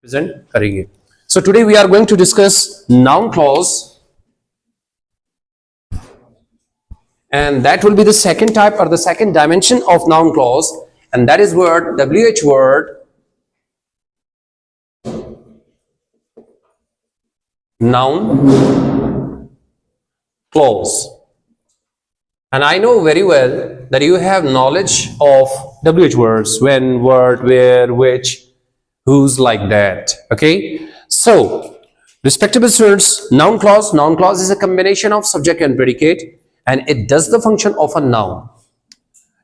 present करेंगे. So today we are going to discuss noun clause, and that will be the second type or the second dimension of noun clause, and that is word W.H. word noun clause. And I know very well that you have knowledge of W.H. words: when, word, where, which, who's, like that. Okay, so respectable students, noun clause. Noun clause is a combination of subject and predicate, and it does the function of a noun.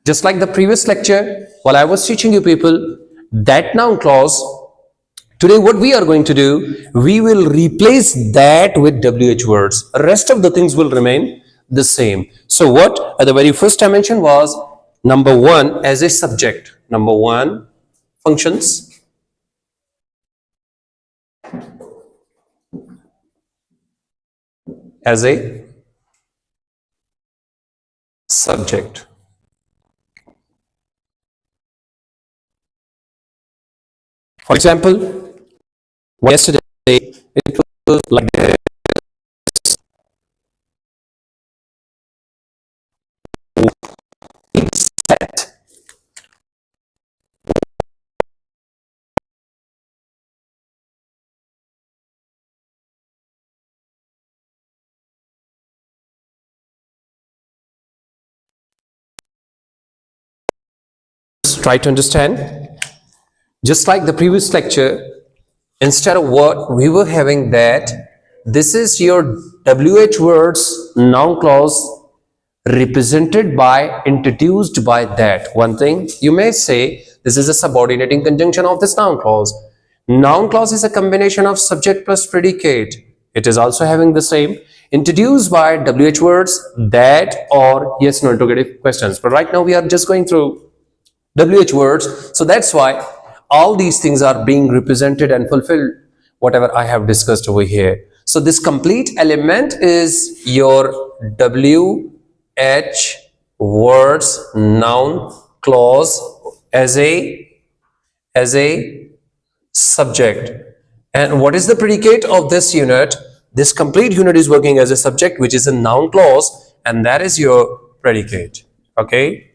Just like the previous lecture, while I was teaching you people that noun clause, today what we are going to do, we will replace that with W.H. words. The rest of the things will remain the same. So what at the very first dimension was number one as a subject. Number one functions as a subject. For example, yesterday it was like this. Set. Try to understand. Just like the previous lecture, instead of what we were having that, this is your W.H. words noun clause represented by, introduced by that. One thing you may say, this is a subordinating conjunction of this noun clause. Noun clause is a combination of subject plus predicate. It is also having the same, introduced by W.H. words, that, or yes, no interrogative questions. But right now we are just going through W.H. words, so that's why all these things are being represented and fulfilled, whatever I have discussed over here. So this complete element is your W.H. words noun clause as a subject. And what is the predicate of this unit? This complete unit is working as a subject, which is a noun clause, and that is your predicate. Okay.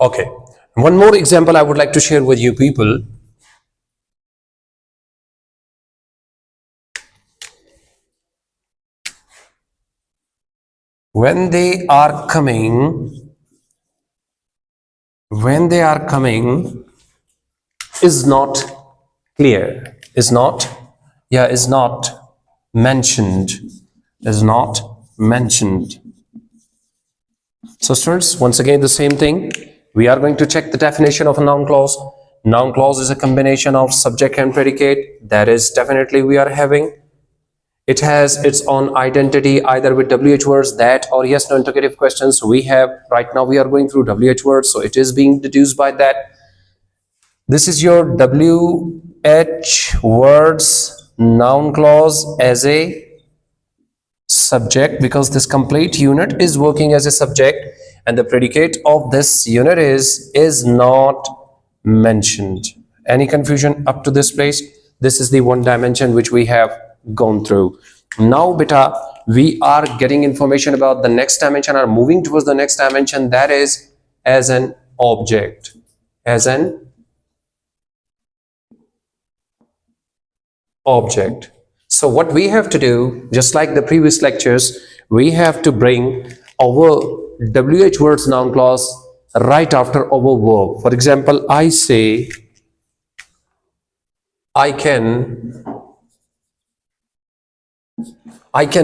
Okay, one more example I would like to share with you people. When they are coming is not clear, is not mentioned, So students, once again the same thing. We are going to check the definition of a noun clause. Noun clause is a combination of subject and predicate. That is definitely we are having. It has its own identity either with W.H. words, that, or yes, no interrogative questions. We have, right now we are going through W.H. words, so it is being deduced by that. This is your W.H. words noun clause as a subject, because this complete unit is working as a subject, and the predicate of this unit is not mentioned. Any confusion up to this place? This is the one dimension which we have gone through. Now beta, we are getting information about the next dimension, or moving towards the next dimension, that is as an object. As an object. So what we have to do, just like the previous lectures, we have to bring our W.H. words noun clause right after our verb. For example, I say, I can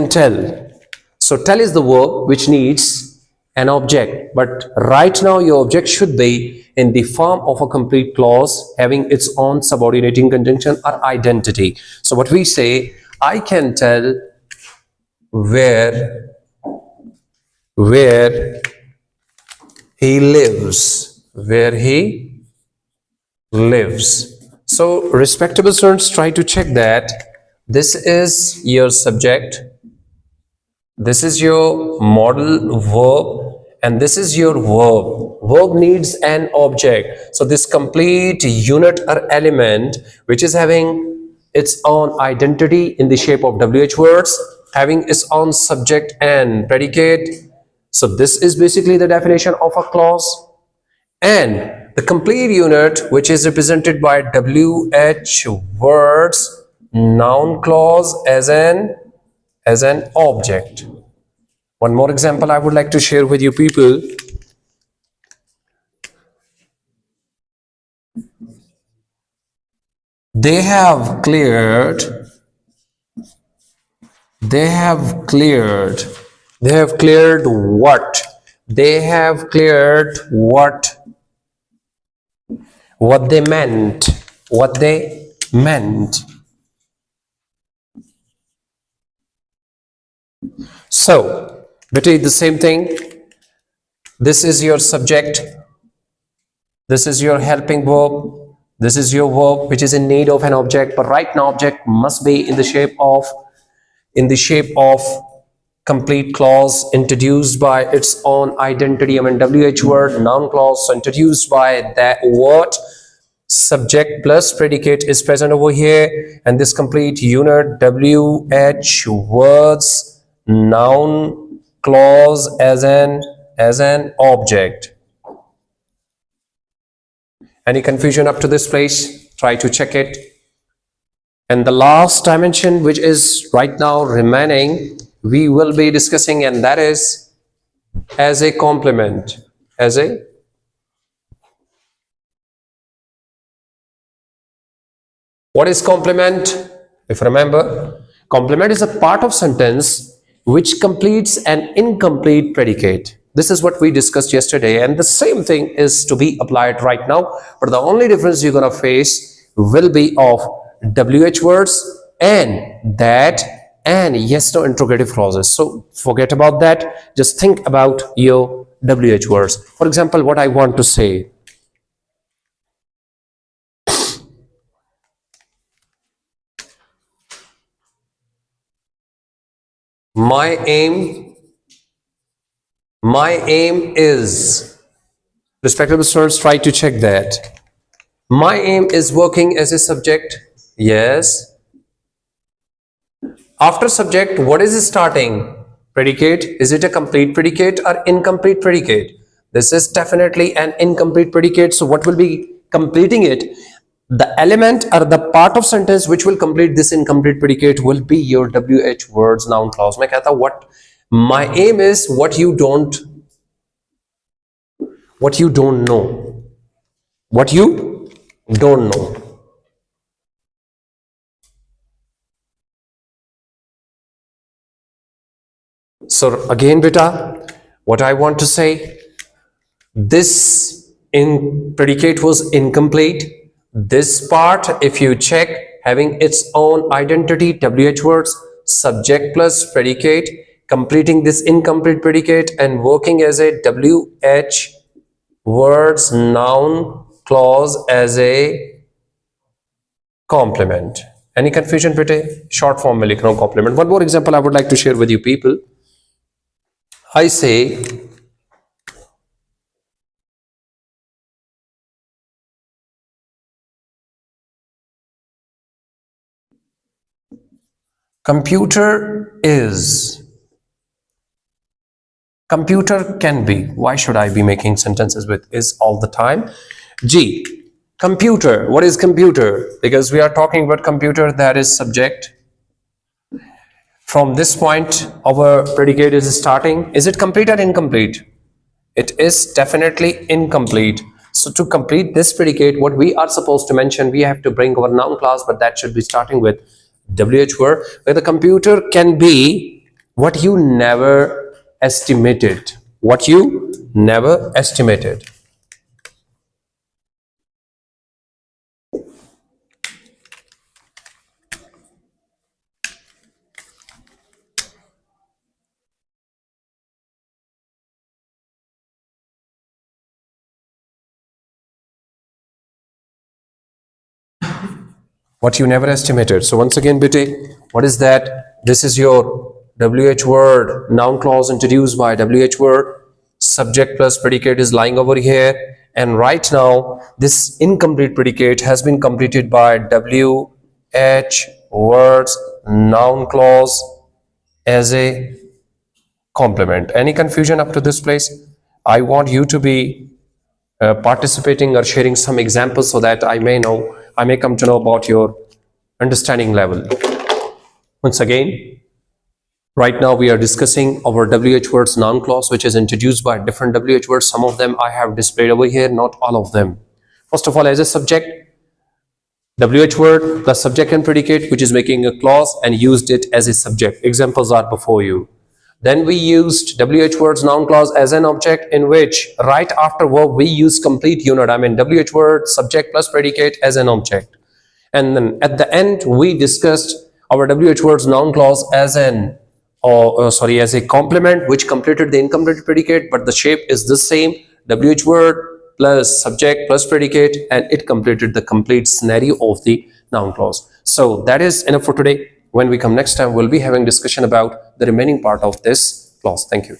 tell. So tell is the verb which needs an object, but right now your object should be in the form of a complete clause having its own subordinating conjunction or identity. So what we say, I can tell where he lives, So respectable students, try to check that. This is your subject, this is your modal verb, and this is your verb. Verb needs an object. So this complete unit or element which is having its own identity in the shape of WH words, having its own subject and predicate. So this is basically the definition of a clause. And the complete unit which is represented by WH words noun clause as an object. One more example I would like to share with you people. They have cleared what? They have cleared what they meant. What they meant. So, between the same thing, this is your subject, this is your helping verb, this is your verb which is in need of an object, but right now object must be in the shape of complete clause introduced by its own identity. I mean WH word noun clause, so introduced by that word, subject plus predicate is present over here, and this complete unit WH words noun clause as an object. Any confusion up to this place? Try to check it. And the last dimension which is right now remaining, we will be discussing, and that is as a complement. What is complement? If you remember, complement is a part of sentence which completes an incomplete predicate. This is what we discussed yesterday, and the same thing is to be applied right now, but the only difference you're going to face will be of WH words and that and yes no interrogative clauses. So forget about that, just think about your WH words. For example, what I want to say, my aim is, respectable students, try to check that. My aim is working as a subject. Yes. After subject, what is starting? Predicate. Is it a complete predicate or incomplete predicate? This is definitely an incomplete predicate. So what will be completing it? The element or the part of sentence which will complete this incomplete predicate will be your WH words noun clause. मैं कहता what my aim is what you don't know. What you don't know. So again, beta, what I want to say, this in predicate was incomplete. This part, if you check, having its own identity, WH words, subject plus predicate, completing this incomplete predicate and working as a WH words noun clause as a complement. Any confusion, beta? Short form में लिख रहा हूँ complement. One more example I would like to share with you people. I say computer is, computer can be. Why should I be making sentences with is all the time? G, computer. What is computer? Because we are talking about computer, that is subject. From this point, our predicate is starting. Is it complete or incomplete? It is definitely incomplete. So to complete this predicate, what we are supposed to mention, we have to bring our noun clause, but that should be starting with WH word, where the computer can be what you never estimated. What you never estimated. What you never estimated. So once again, BT, what is that? This is your WH word noun clause introduced by WH word, subject plus predicate is lying over here, and right now this incomplete predicate has been completed by W.H. Words noun clause as a complement. Any confusion up to this place? I want you to be participating or sharing some examples so that I may come to know about your understanding level. Once again, right now we are discussing our W.H. Words noun clause, which is introduced by different W.H. words. Some of them I have displayed over here, not all of them. First of all, as a subject, W.H. word plus subject and predicate, which is making a clause, and used it as a subject. Examples are before you. Then we used W.H. words noun clause as an object, in which right after verb we use complete unit. I mean W.H. word subject plus predicate as an object. And then at the end we discussed our W.H. words noun clause as as a complement, which completed the incomplete predicate, but the shape is the same. W.H. word plus subject plus predicate, and it completed the complete scenario of the noun clause. So that is enough for today. When we come next time, we'll be having discussion about the remaining part of this clause. Thank you.